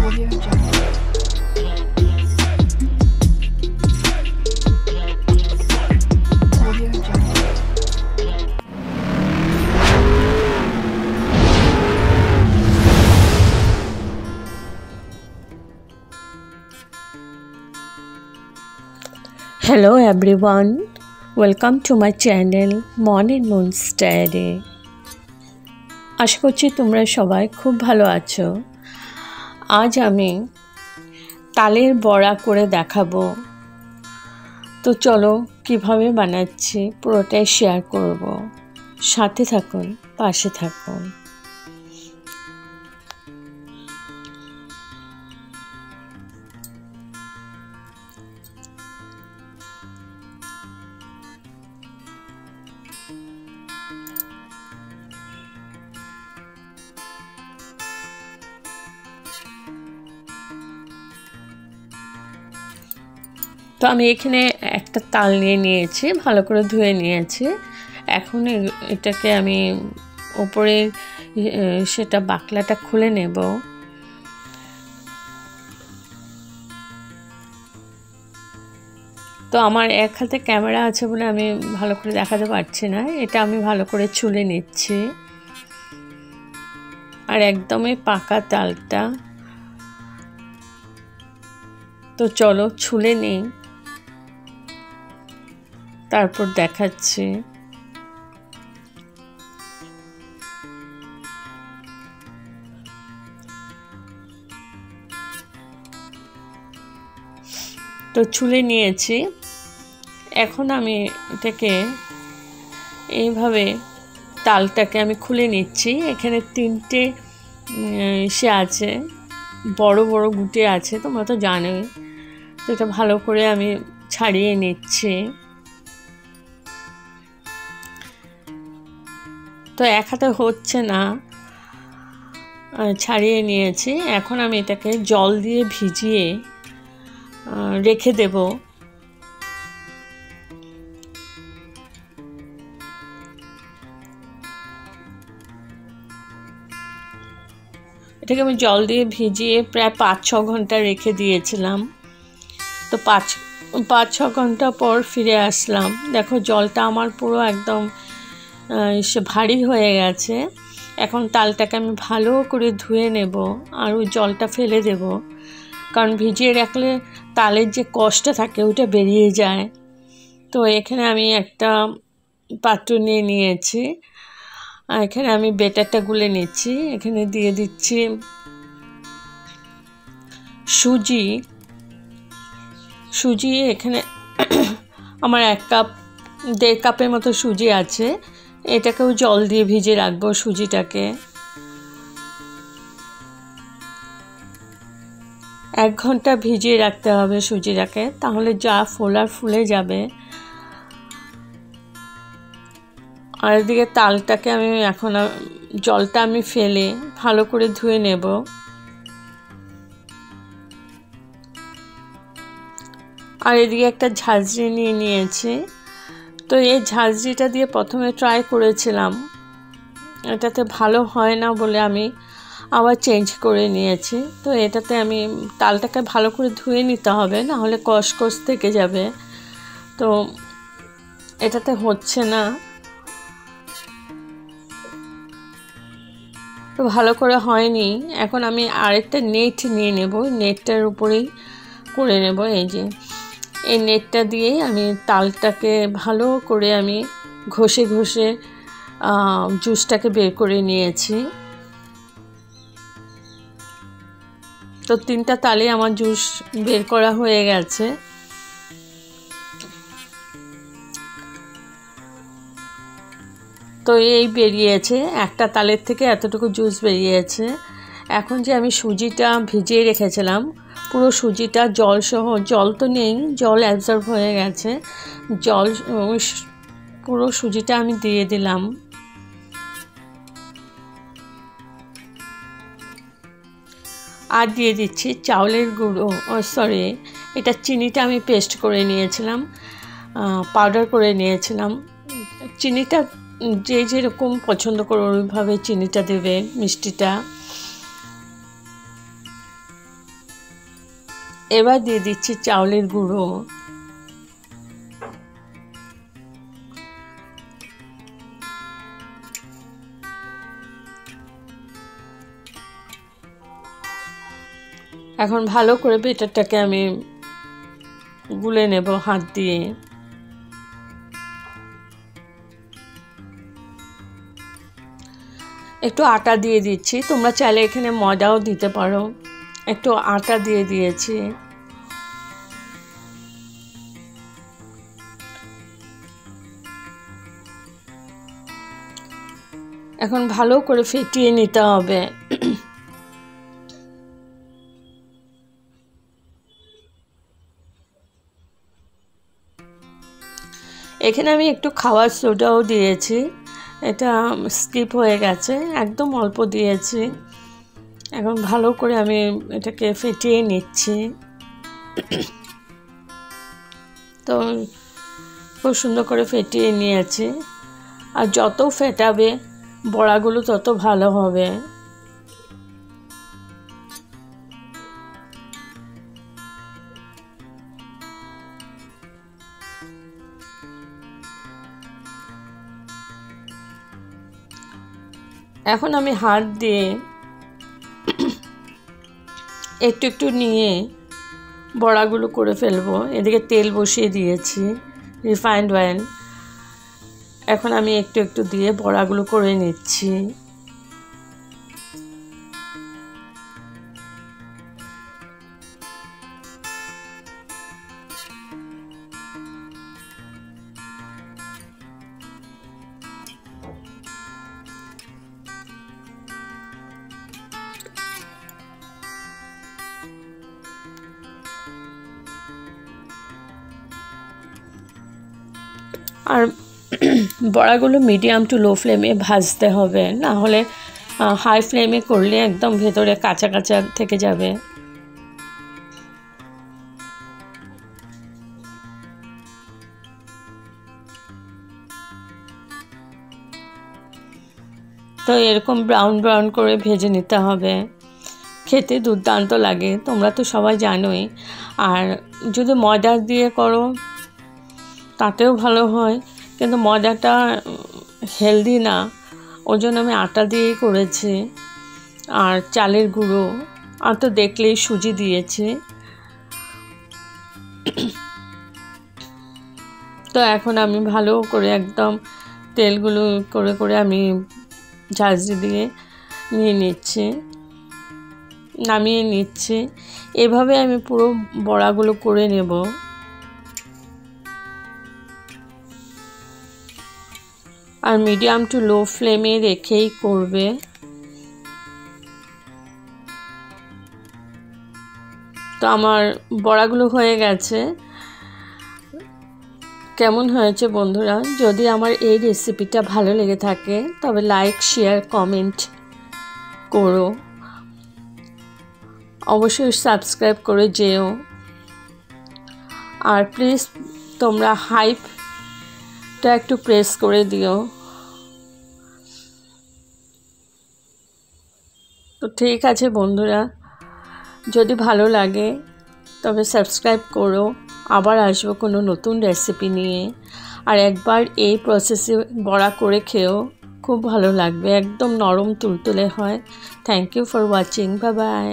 Audio Jungle. Audio Jungle. Hello everyone, welcome to my channel Morning Moon's Diary. আশা করছি তোমরা সবাই খুব ভালো আছো। আজ আমি তালের বড়া করে দেখাবো। তো চলো কিভাবে বানাচ্ছি পুরোটাই শেয়ার করব। সাথে থাকুন, পাশে থাকুন। তো আমি এখানে একটা তাল নিয়ে নিয়েছি, ভালো করে ধুয়ে নিয়েছি। এখন এটাকে আমি উপরে সেটা বাকলাটা খুলে নেব। তো আমার এক হাতে ক্যামেরা আছে বলে আমি ভালো করে দেখাতে পারছি না। এটা আমি ভালো করে ছুলে নিচ্ছি। আর একদমই পাকা তালটা। তো চলো ছুলে নিই, তারপর দেখাচ্ছি। তো ছুলে নিয়েছি। এখন আমি এটাকে এইভাবে তালটাকে আমি খুলে নিচ্ছি। এখানে তিনটে সে আছে, বড় বড় গুটে আছে, তোমরা তো জানোই। তো এটা ভালো করে আমি ছাড়িয়ে নিচ্ছি। তো এক হাতে হচ্ছে না, ছাড়িয়ে নিয়েছি। এখন আমি এটাকে জল দিয়ে ভিজিয়ে রেখে দেব। এটাকে আমি জল দিয়ে ভিজিয়ে প্রায় 5-6 ঘন্টা রেখে দিয়েছিলাম। তো 5-6 ঘন্টা পর ফিরে আসলাম। দেখো জলটা আমার পুরো একদম ভারী হয়ে গেছে। এখন তালটাকে আমি ভালো করে ধুয়ে নেব আর ওই জলটা ফেলে দেব, কারণ ভিজিয়ে রাখলে তালের যে কষটা থাকে ওটা বেরিয়ে যায়। তো এখানে আমি একটা পাত্র নিয়ে নিয়েছি। এখানে আমি বেটারটা গুলে নিচ্ছি। এখানে দিয়ে দিচ্ছি সুজি। এখানে আমার 1-1.5 কাপের মতো সুজি আছে। এটাকেও জল দিয়ে ভিজিয়ে রাখবো সুজিটাকে। 1 ঘন্টা ভিজিয়ে রাখতে হবে সুজিটাকে, তাহলে যা ফুলে যাবে। আর এদিকে তালটাকে আমি এখন জলটা আমি ফেলে ভালো করে ধুয়ে নেব। আর এদিকে একটা ঝাঁঝরি নিয়ে নিয়েছি। তো এই ঝাঁঝরিটা দিয়ে প্রথমে ট্রাই করেছিলাম, এটাতে ভালো হয় না বলে আমি আবার চেঞ্জ করে নিয়েছি। তো এটাতে আমি তালটাকে ভালো করে ধুয়ে নিতে হবে, না হলে কষকষ থেকে যাবে। তো এটাতে হচ্ছে না, তো ভালো করে হয়নি। এখন আমি আরেকটা নেট নিয়ে নেব, নেটটার উপরেই করে নেব। এই নেটটা দিয়ে আমি তালটাকে ভালো করে আমি ঘষে জুসটাকে বের করে নিয়েছি। তো 3টা তালে আমার জুস বের করা হয়ে গেছে। তো এই বেরিয়েছে, একটা তালের থেকে এতটুকু জুস বেরিয়েছে। এখন যে আমি সুজিটা ভিজিয়ে রেখেছিলাম, পুরো সুজিটা জলসহ, জল তো নেই, জল অ্যাবজর্ব হয়ে গেছে, পুরো সুজিটা আমি দিয়ে দিলাম। আর দিয়ে দিচ্ছি চাউলের গুঁড়ো, সরি, এটা চিনিটা আমি পেস্ট করে নিয়েছিলাম, পাউডার করে নিয়েছিলাম। চিনিটা যে যেরকম পছন্দ করো ওইভাবে চিনিটা দেবে, মিষ্টিটা। এবার দিয়ে দিচ্ছি চাউলের গুঁড়ো। এখন ভালো করে বেটারটাকে আমি গুলে নেব হাত দিয়ে। একটু আটা দিয়ে দিচ্ছি, তোমরা চাইলে এখানে ময়দাও দিতে পারো। একটু আটা দিয়ে দিয়েছি। এখন ভালো করে ফেটিয়ে নিতে হবে। এখানে আমি একটু খাওয়ার সোডাও দিয়েছি, এটা স্কিপ হয়ে গেছে, একদম অল্প দিয়েছি। এখন ভালো করে আমি এটাকে ফেটিয়ে নিচ্ছি। তো খুব সুন্দর করে ফেটিয়ে নিয়েছি। আর যত ফেটাবে বড়াগুলো তত ভালো হবে। এখন আমি হাত দিয়ে একটু একটু নিয়ে বড়াগুলো করে ফেলবো। এদিকে তেল বসিয়ে দিয়েছি, রিফাইন্ড অয়েল। এখন আমি একটু একটু দিয়ে বড়াগুলো করে নিচ্ছি। আর বড়াগুলো মিডিয়াম টু লো ফ্লেমে ভাজতে হবে, না হলে হাই ফ্লেমে করলে একদম ভেতরে কাঁচা কাঁচা থেকে যাবে। তো এরকম ব্রাউন ব্রাউন করে ভেজে নিতে হবে। খেতে দুর্দান্ত লাগে, তোমরা তো সবাই জানোই। আর যদি ময়দা দিয়ে করো তাতেও ভালো হয়, কিন্তু ময়দাটা হেলদি না, ওই জন্য আমি আটা দিয়েই করেছি। আর চালের গুঁড়ো, আর তো দেখলেই সুজি দিয়েছি। তো এখন আমি ভালো করে একদম তেলগুলো করে করে আমি ঝাঁঝরি দিয়ে নিয়ে নিচ্ছি, নামিয়ে নিচ্ছি। এভাবে আমি পুরো বড়াগুলো করে নেব। আর মিডিয়াম টু লো ফ্লেমে রেখেই করবে। তো আমার বড়াগুলো হয়ে গেছে। কেমন হয়েছে বন্ধুরা? যদি আমার এই রেসিপিটা ভালো লেগে থাকে তবে লাইক, শেয়ার, কমেন্ট করো। অবশ্যই সাবস্ক্রাইব করে যেও। আর প্লিজ তোমরা হাইপটা একটু প্রেস করে দিও। তো ঠিক আছে বন্ধুরা, যদি ভালো লাগে তবে সাবস্ক্রাইব করো। আবার আসবো কোনো নতুন রেসিপি নিয়ে। আর একবার এই প্রসেসে বড়া করে খেও, খুব ভালো লাগবে, একদম নরম তুলতুলে হয়। Thank you for watching, bye by.